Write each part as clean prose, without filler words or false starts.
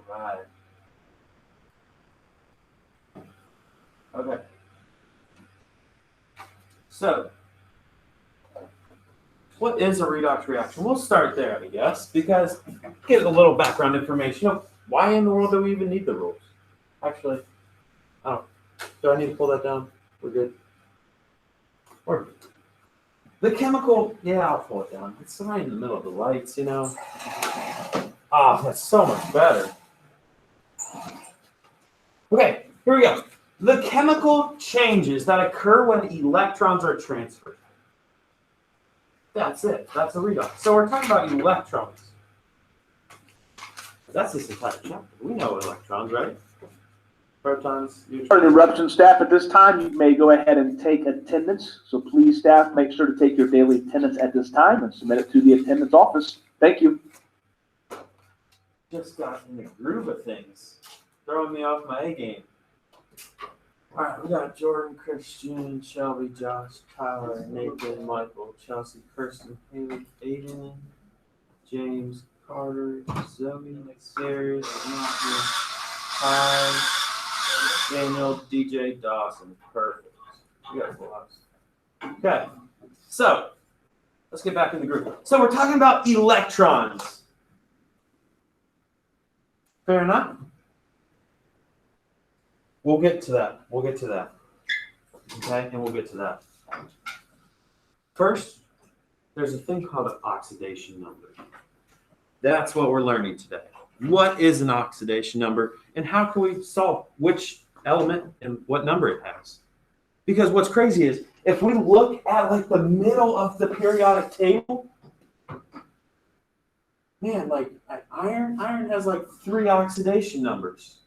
right. Okay. So, what is a redox reaction? We'll start there, I guess, because get a little background information of why in the world do we even need the rules? Actually, do I need to pull that down? We're good. Or the chemical, yeah, I'll pull it down. It's right in the middle of the lights, you know. Ah, that's so much better. Okay, here we go. The chemical changes that occur when electrons are transferred. That's it. That's a redox. So we're talking about electrons. That's this entire chapter. We know electrons, right? Protons, neutrons. For interruption, staff, at this time, you may go ahead and take attendance. So please, staff, make sure to take your daily attendance at this time and submit it to the attendance office. Thank you. Just got in the groove of things. Throwing me off my A game. All right, we got Jordan, Christian, Shelby, Josh, Tyler, Nathan, Michael, Chelsea, Kirsten, Haley, Aiden, James, Carter, Zoe, Darius, Matthew, Ty, Daniel, DJ, Dawson. Perfect. We got full house. Okay, so let's get back in the group. So we're talking about electrons. Fair enough? We'll get to that. We'll get to that. Okay, and we'll get to that. First, there's a thing called an oxidation number. That's what we're learning today. What is an oxidation number, and how can we solve which element and what number it has? Because what's crazy is, if we look at like the middle of the periodic table, man, like iron has like 3 oxidation numbers.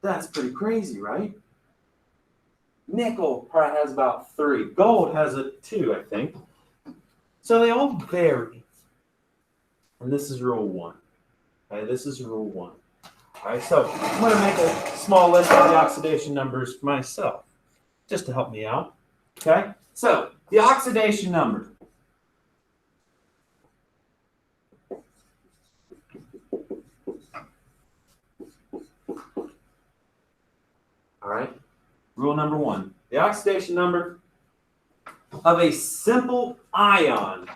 That's pretty crazy, right? Nickel probably has about 3. Gold has a 2, I think. So they all vary. And this is rule 1. Okay, this is rule 1. All right, so I'm going to make a small list of the oxidation numbers for myself, just to help me out. Okay, so the oxidation number. All right, rule number 1. The oxidation number of a simple ion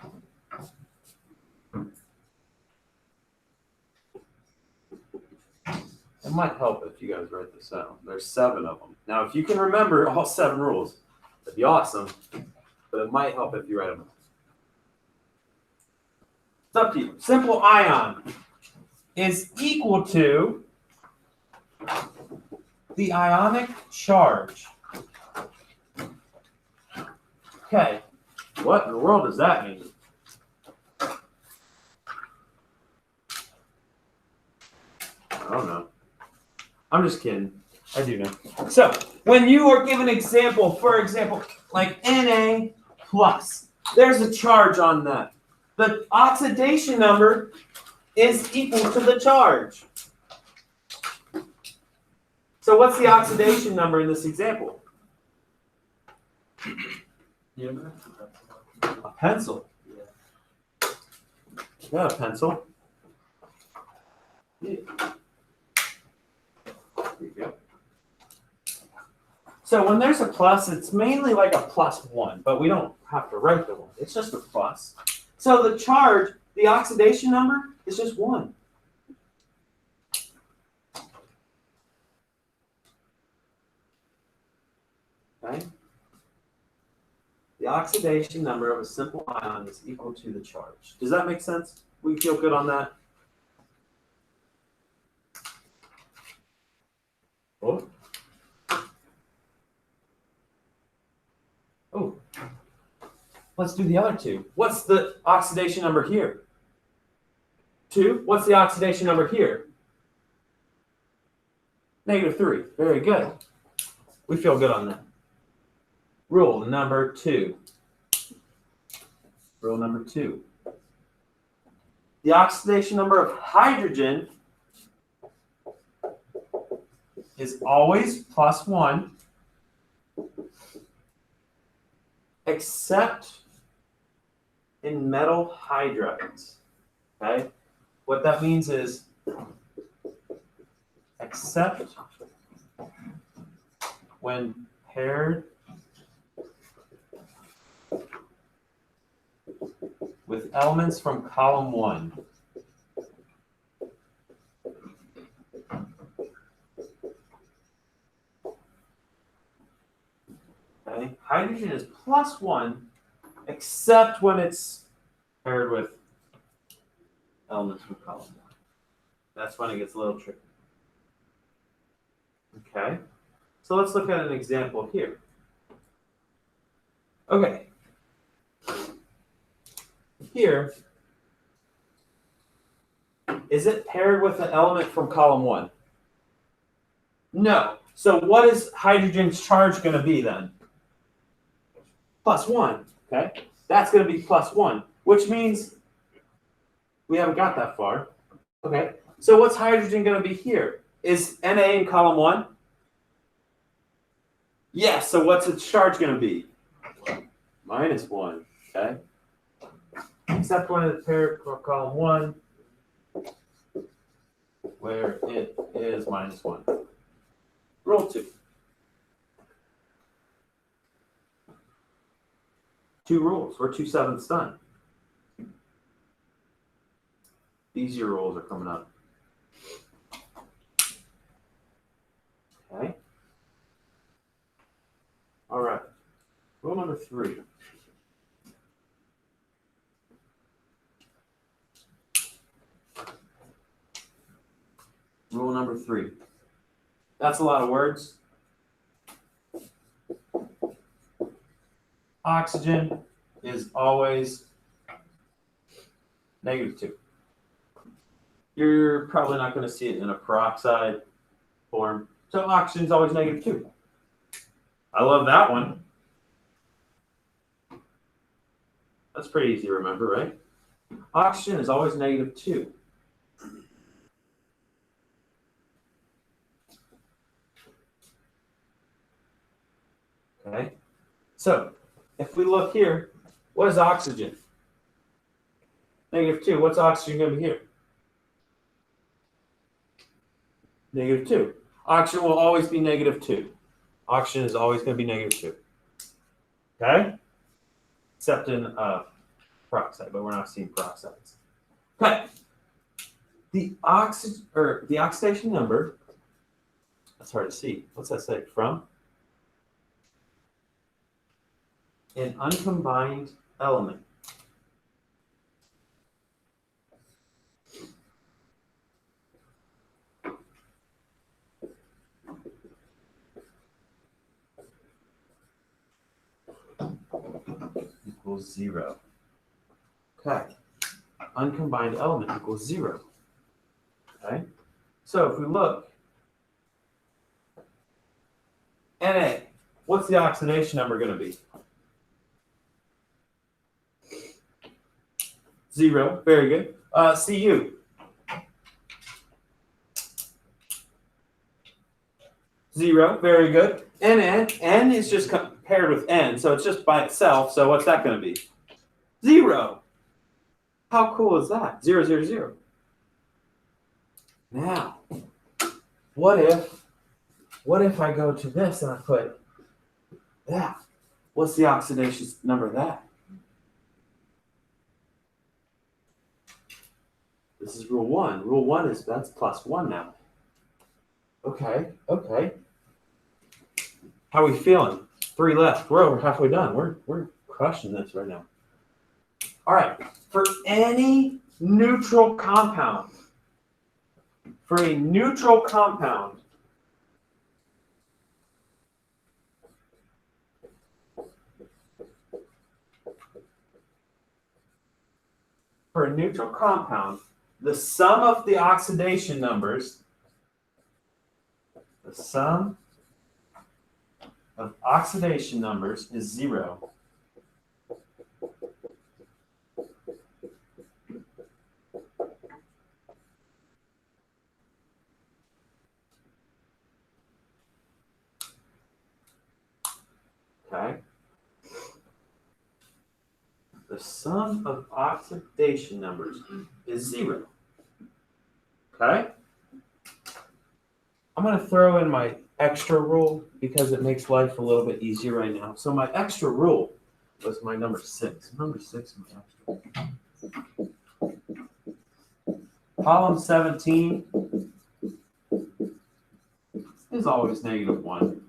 it might help if you guys write this out. There's 7 of them. Now, if you can remember all 7 rules, that'd be awesome, but it might help if you write them out. It's up to you. Simple ion is equal to the ionic charge. Okay, what in the world does that mean? I don't know. I'm just kidding. I do know. So, when you are given an example, for example, like Na plus, there's a charge on that. The oxidation number is equal to the charge. So what's the oxidation number in this example? A pencil. Yeah, a pencil. Yeah. There you go. So when there's a plus, it's mainly like a +1, but we don't have to write the 1. It's just a plus. So the charge, the oxidation number, is just 1. Okay? The oxidation number of a simple ion is equal to the charge. Does that make sense? We feel good on that? Oh. Oh. Let's do the other 2. What's the oxidation number here? 2. What's the oxidation number here? -3. Very good. We feel good on that. Rule number 2. Rule number 2. The oxidation number of hydrogen is always +1, except in metal hydrides. Okay? What that means is except when paired with elements from column 1. Okay, hydrogen is +1 except when it's paired with elements from column 1. That's when it gets a little tricky. Okay, so let's look at an example here. Okay, here, is it paired with an element from column 1? No. So what is hydrogen's charge going to be then? +1. Okay, that's going to be +1, which means we haven't got that far. Okay, so what's hydrogen going to be here? Is Na in column 1? Yes, so what's its charge going to be? -1, okay? Except when it's paired for column 1, where it is -1. Rule 2. 2 rules. We're 2/7 done. Easier rules are coming up. Okay. All right. Rule number 3. Rule number 3. That's a lot of words. Oxygen is always -2. You're probably not going to see it in a peroxide form. So oxygen is always -2. I love that one. That's pretty easy to remember, right? Oxygen is always -2. Okay, so if we look here, what is oxygen? -2. What's oxygen going to be here? -2. Oxygen will always be -2. Oxygen is always going to be -2. Okay? Except in peroxide, but we're not seeing peroxides. Okay. The oxidation number, that's hard to see. What's that say? From an uncombined element. Equals 0. Okay. Uncombined element equals 0. Okay. So if we look, Na, what's the oxidation number going to be? 0. Very good. Cu. 0. Very good. N is just paired with N, so it's just by itself. So what's that going to be? 0. How cool is that? 0, 0, 0. Now, what if I go to this and I put that? What's the oxidation number of that? This is rule 1. Rule 1 is that's +1 now. Okay. How are we feeling? 3 left. We're over halfway done. We're crushing this right now. All right. For any neutral compound, for a neutral compound, the sum of the oxidation numbers, is 0. Okay. The sum of oxidation numbers is 0. Okay? I'm going to throw in my extra rule because it makes life a little bit easier right now. So my extra rule was my number 6. Number 6 is my extra. Column 17 is always -1.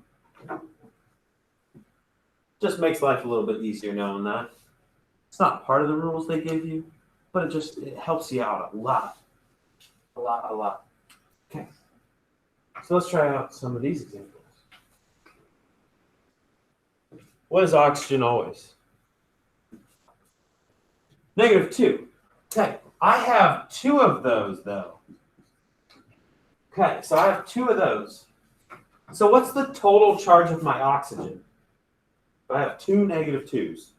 Just makes life a little bit easier knowing that. It's not part of the rules they give you, but it helps you out a lot. A lot. Okay. So let's try out some of these examples. What is oxygen always? -2. Okay, I have 2 of those though. Okay, so I have 2 of those. So what's the total charge of my oxygen? I have 2 -2s.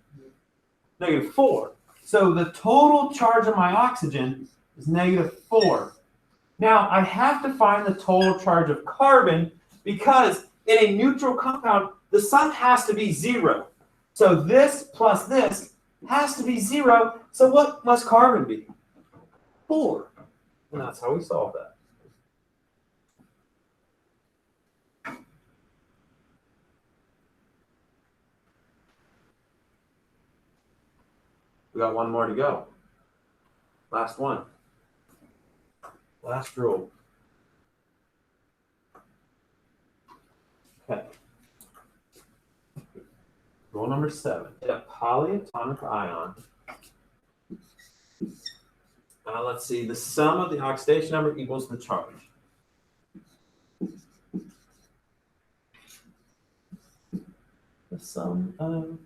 -4. So the total charge of my oxygen is -4. Now I have to find the total charge of carbon because in a neutral compound, the sum has to be 0. So this plus this has to be 0. So what must carbon be? 4. And that's how we solve that. We got one more to go. Last one. Last rule. Okay. Rule number 7. A polyatomic ion. Let's see. The sum of the oxidation number equals the charge. The sum of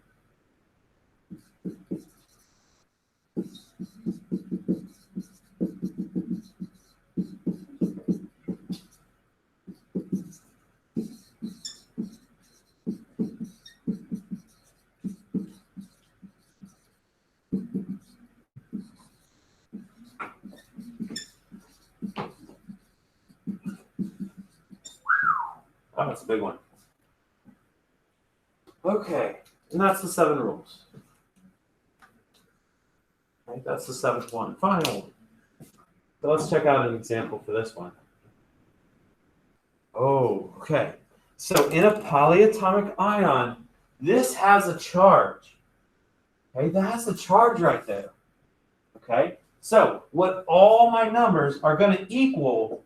oh, that's a big one. Okay, and that's the 7 rules. Right, that's the 7th one. Final. So let's check out an example for this one. Oh, okay. So in a polyatomic ion, this has a charge. Okay, that has the charge right there. Okay, so what all my numbers are going to equal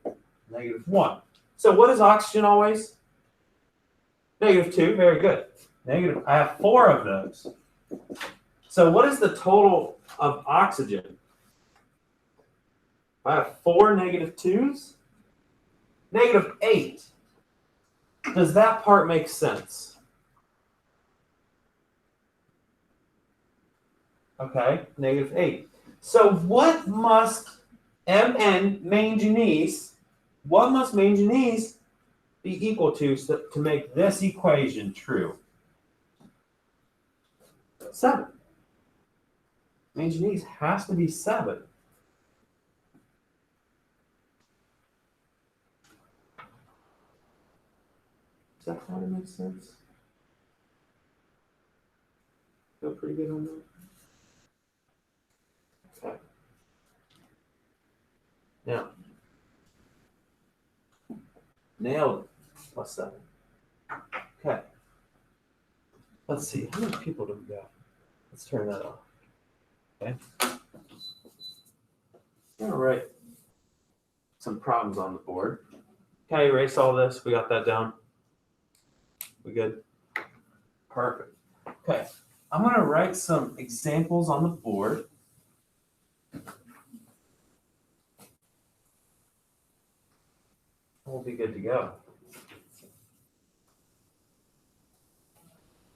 -1. So what is oxygen always? -2. Very good. Negative. I have 4 of those. So what is the total of oxygen? I have 4 -2s. -8. Does that part make sense? Okay, -8. So what must Mn manganese? What must manganese be equal to make this equation true? 7. Manganese has to be 7. Does that kind of make sense? Feel pretty good on that? Okay. Now, nailed it. +7. Okay. Let's see. How many people do we got? Let's turn that off. Okay. All right. Some problems on the board. Can I erase all this? We got that down? We good? Perfect. Okay. I'm going to write some examples on the board. We'll be good to go.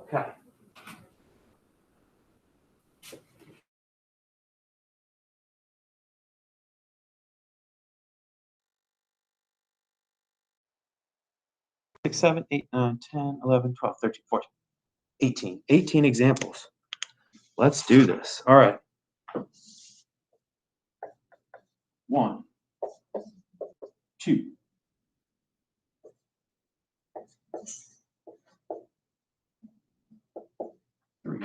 Okay. Six, 7, 8, 9, 10, 11, 12, 13, 14, 18. 18 examples. Let's do this. All right. 1, 2, 3,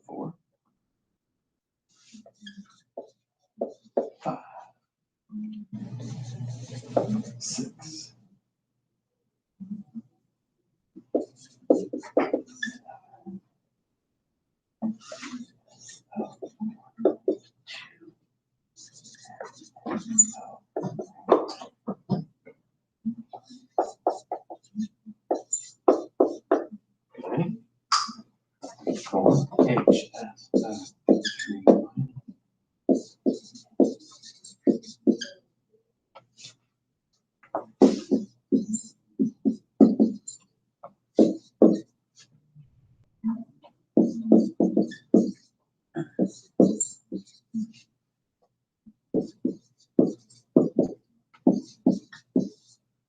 4, 5, 6.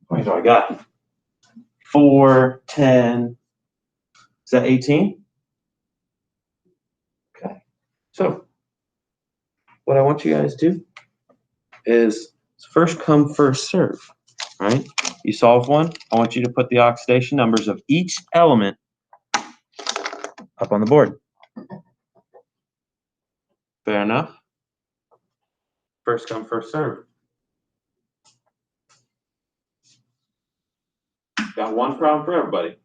What do I got? 4, 10. Is that 18? Okay. So what I want you guys to do is first come, first serve, right? You solve one. I want you to put the oxidation numbers of each element up on the board. Fair enough? First come, first serve. Got one problem for everybody.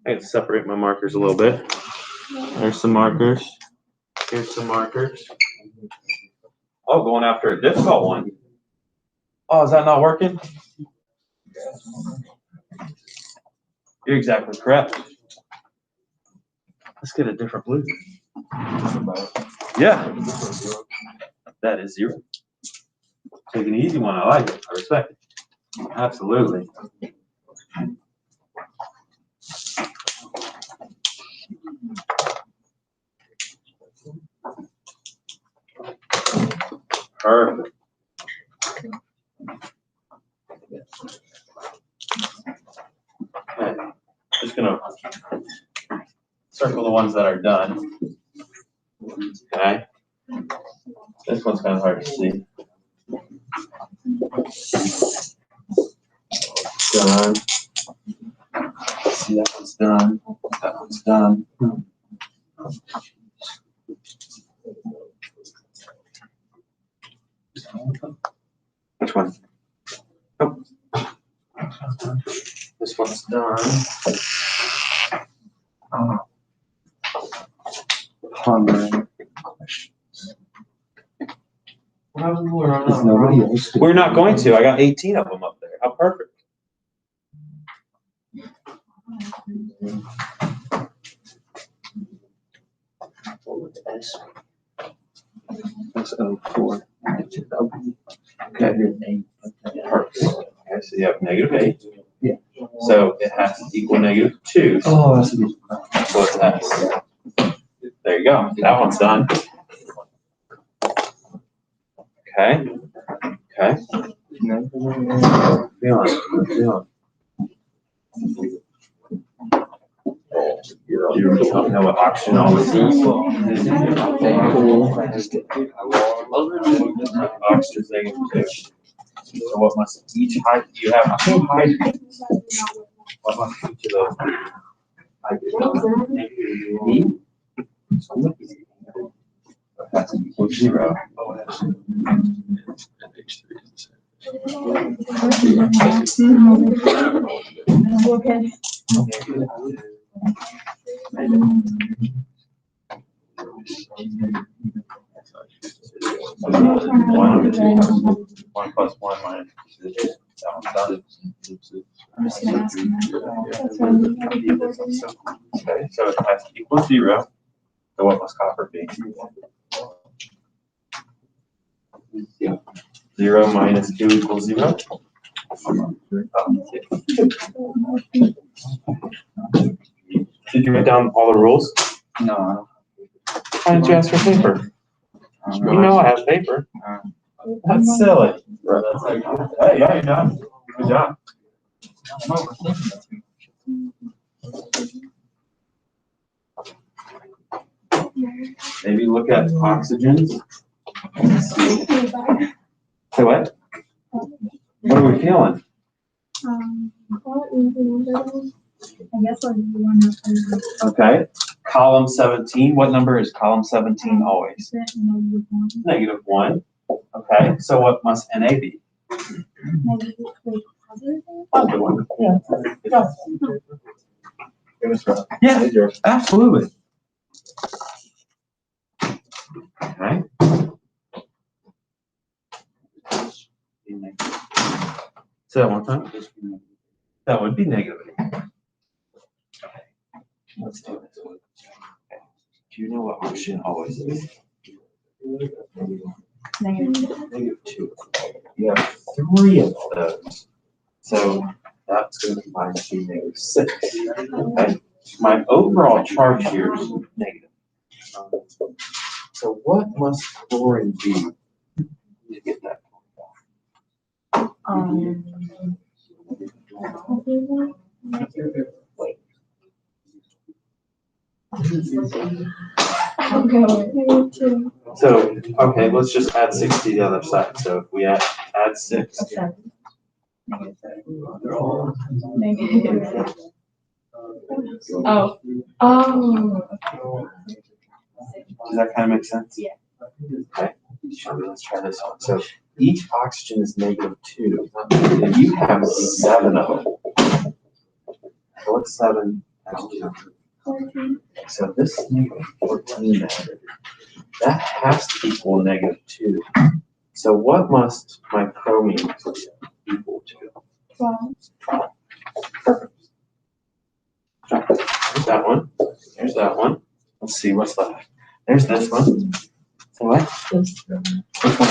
I have to separate my markers a little bit. There's some markers. Here's some markers. Oh, going after a difficult one. Oh, is that not working? You're exactly correct. Let's get a different blue. Yeah. That is 0. Take an easy one. I like it. I respect it. Absolutely. Perfect. Okay. Just gonna circle the ones that are done. Okay. This one's kind of hard to see. Done. See, that one's done. That one's done. Which one? Oh. This one's done. Pondering questions. We're not going to. I got 18 of them up there. How perfect. That's 04. Okay. Perfect. Okay, so you have -8. Yeah. So it has to equal -2. Oh, that's good. So it's S. There you go. That one's done. Okay. Okay. Feeling. You don't know what oxygen always is. Oxygen is -2. So what must each you have 2 hydrogens. What must each of those be? That's equal 0. Okay. One plus 1 minus 2. That one's done. I'm just gonna ask him that. Okay, so it has to equal 0. So what must copper be? 0 minus 2 equals 0. Did you write down all the rules? No. Why didn't you ask for paper? You know I have paper. That's silly. Hey, yeah, you're done. Good job. Maybe look at oxygens. Say what? What are we feeling? I guess I'll do one. Okay. Column 17, what number is column 17 always? -1. Okay, so what must NA be? Yeah, absolutely. Okay. Say that one time. That would be negative. Let's do this one. Okay. Do you know what option always is? -2. You have 3 of those. So that's going to combine to -6. Okay. My overall charge here is negative. So what must chlorine be to get that? So, okay, let's just add 6 to the other side. So if we add 6. Oh. Does that kind of make sense? Yeah. Okay, let's try this one. So each oxygen is -2, and you have 7 of them. So what's 7 times 2? So this is -14 that has to equal -2. So what must my chromium equal to? 12. Perfect. There's that one. There's that one. Let's see what's left. There's this one. So what? Which one do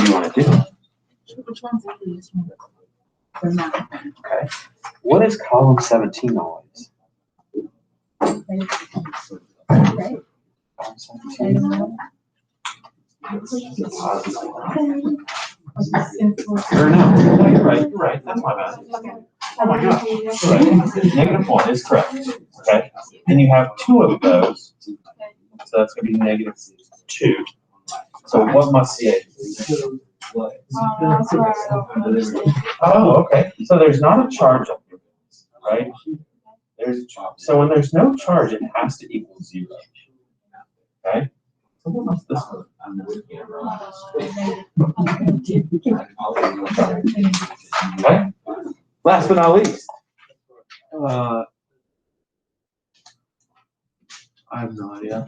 you want to do? Which one's this one? For now. Okay. What is column 17 always? Right? Column 17. Or no, you're right, you're right. That's my bad. Oh my gosh. You're right. -1 is correct. Okay. Then you have 2 of those. So that's going to be -2. So what must CA be? Oh, okay. So there's not a charge up here, right? There's a charge. So when there's no charge, it has to equal 0. Okay. So what must this one? Okay. Last but not least. I have no idea.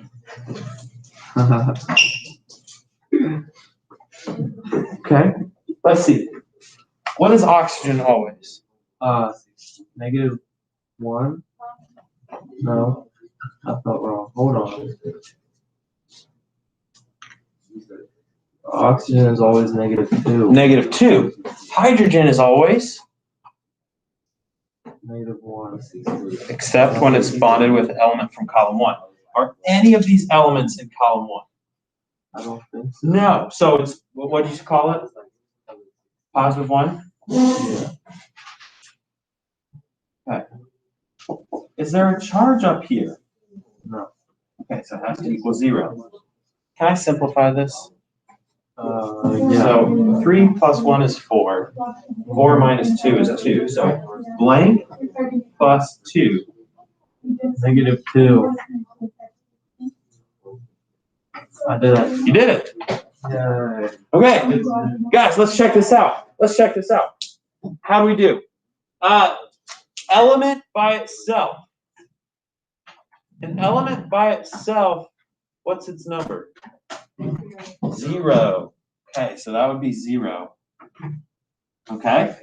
Okay, let's see. What is oxygen always? -1. No, I thought wrong. Hold on. Oxygen is always -2. -2. Hydrogen is always -1. Except when it's bonded with an element from column 1. Are any of these elements in column 1? I don't think so. No. So it's, what do you call it? +1? Yeah. Okay. Is there a charge up here? No. Okay, so it has to equal 0. Can I simplify this? Yeah. So 3 + 1 is 4. 4 - 2 is 2. So blank plus 2. -2. I did it. You did it. Yay. Okay, guys, let's check this out. Let's check this out. How do we do? Element by itself. An element by itself, what's its number? 0. Okay, so that would be 0. Okay.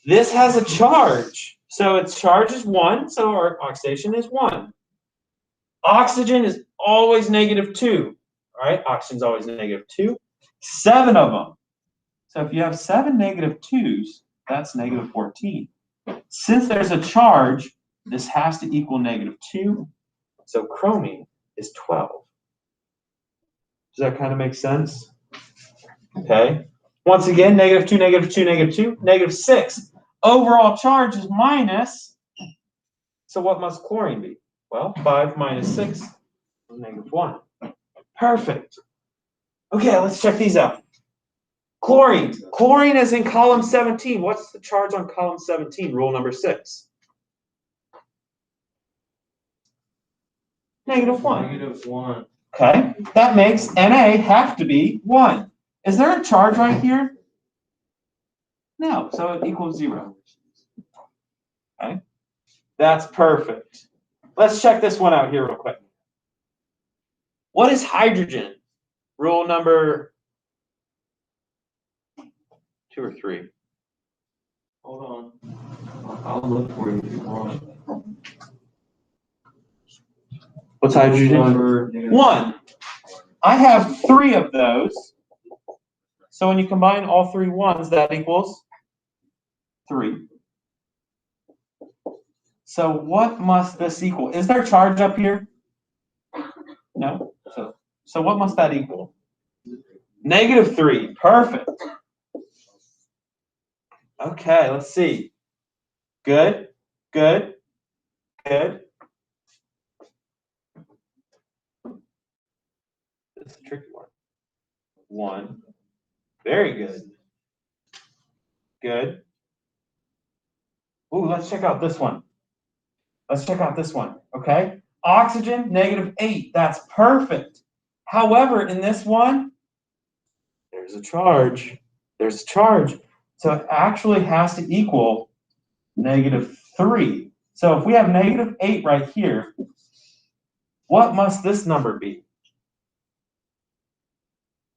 This has a charge. So its charge is 1, so our oxidation is 1. Oxygen is always -2. All right, oxygen's always -2. 7 of them. So if you have 7 -2s, that's -14. Since there's a charge, this has to equal -2. So chromium is 12. Does that kind of make sense? Okay. Once again, -2, -2, -2, -6. Overall charge is minus. So what must chlorine be? Well, 5 - 6 is -1. Perfect. Okay, let's check these out. Chlorine. Chlorine is in column 17. What's the charge on column 17? Rule number 6. -1. -1. Okay, that makes Na have to be 1. Is there a charge right here? No, so it equals 0. Okay, that's perfect. Let's check this one out here real quick. What is hydrogen? Rule number 2 or 3. Hold on. I'll look for you if you want. What's hydrogen? Number 1. I have 3 of those. So when you combine all 3 ones, that equals 3. So what must this equal? Is there charge up here? No. So what must that equal? -3. Perfect. Okay, let's see. Good, good, good. This is a tricky one. 1. Very good. Good. Ooh, let's check out this one. Let's check out this one, okay? Oxygen, -8. That's perfect. However, in this one, there's a charge. There's a charge. So it actually has to equal -3. So if we have -8 right here, what must this number be?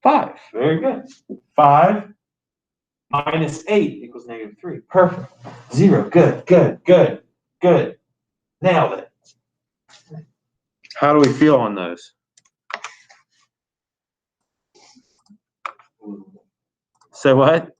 5. Very good. 5 minus 8 equals -3. Perfect. 0. Good, good, good, good. Nailed it. How do we feel on those? Say what?